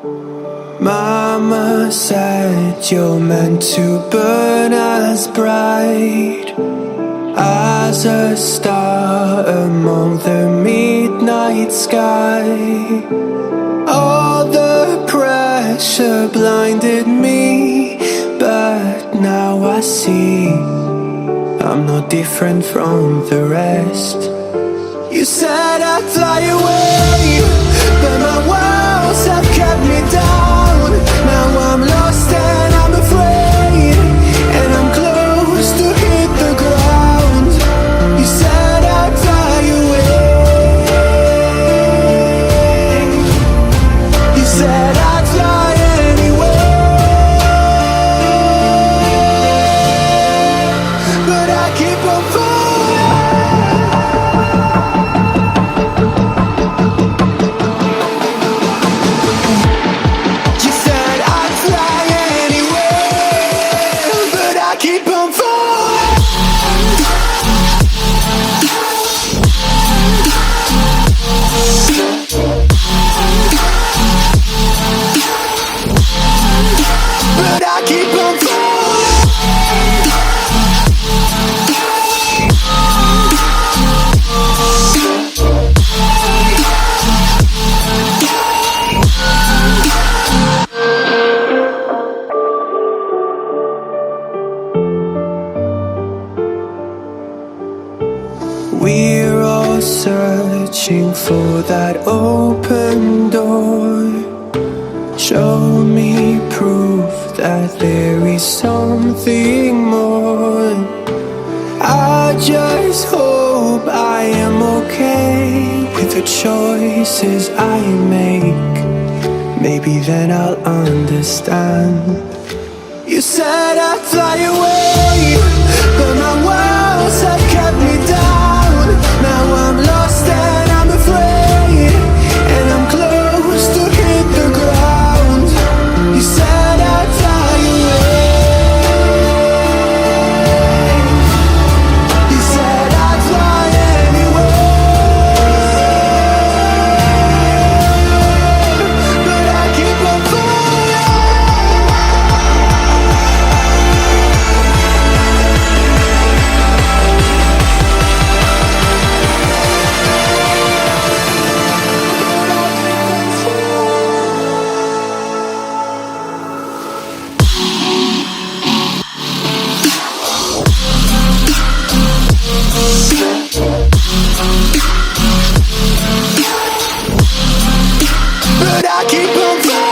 Mama said you're meant to burn as bright as a star among the midnight sky. All the pressure blinded me, but now I see I'm no different from the rest. You said I'd fly away, but my walls have kept me down. Now I'm lost and I'm afraid, and I'm close to hit the ground. You said I'd fly away. You said I'd fly anyway, but I keep on falling. You said I'd fly anyway, but I keep on falling. But I keep on falling. We're all searching for that open door. Show me proof that there is something more. I just hope I am okay with the choices I make. Maybe then I'll understand. You said I'd fly away, but my walls have kept me down. Now I'm lost and I'm afraid, and I'm close to hit the ground. You said I'd fly away. You said I'd fly anyway, but I keep on falling. But I keep on falling.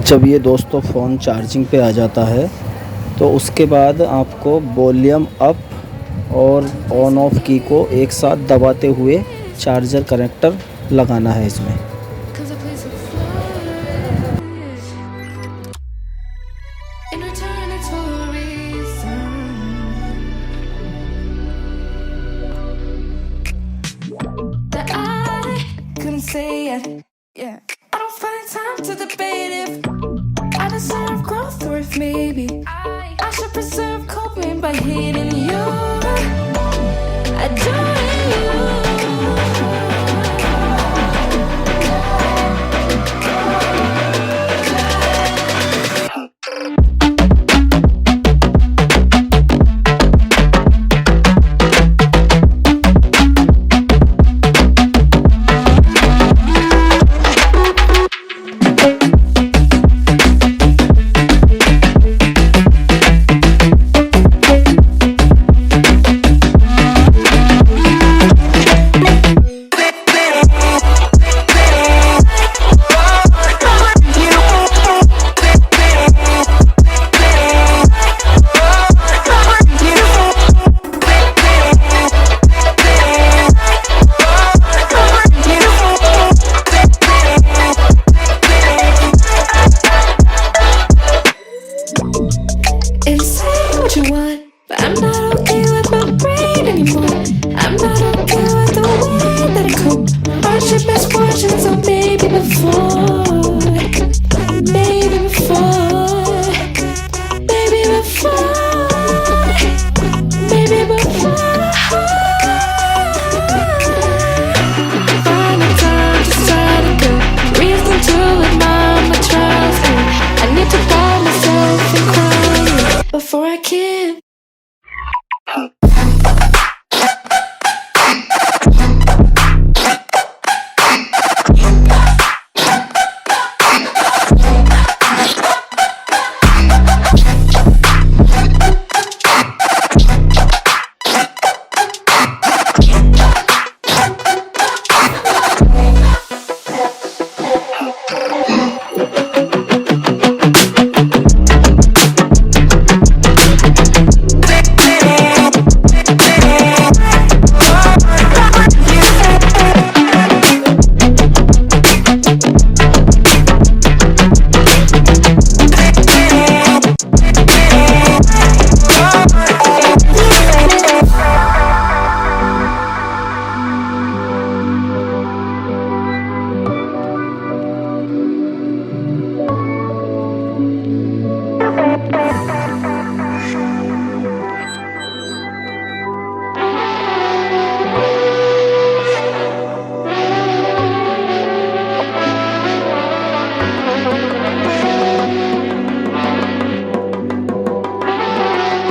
जब ये दोस्तों phone charging पे आ जाता है तो उसके बाद आपको वॉल्यूम अप और ऑन ऑफ की को एक साथ दबाते हुए चार्जर कनेक्टर लगाना है इसमें। Deserve growth, or if maybe I should preserve coping by hating you. I don't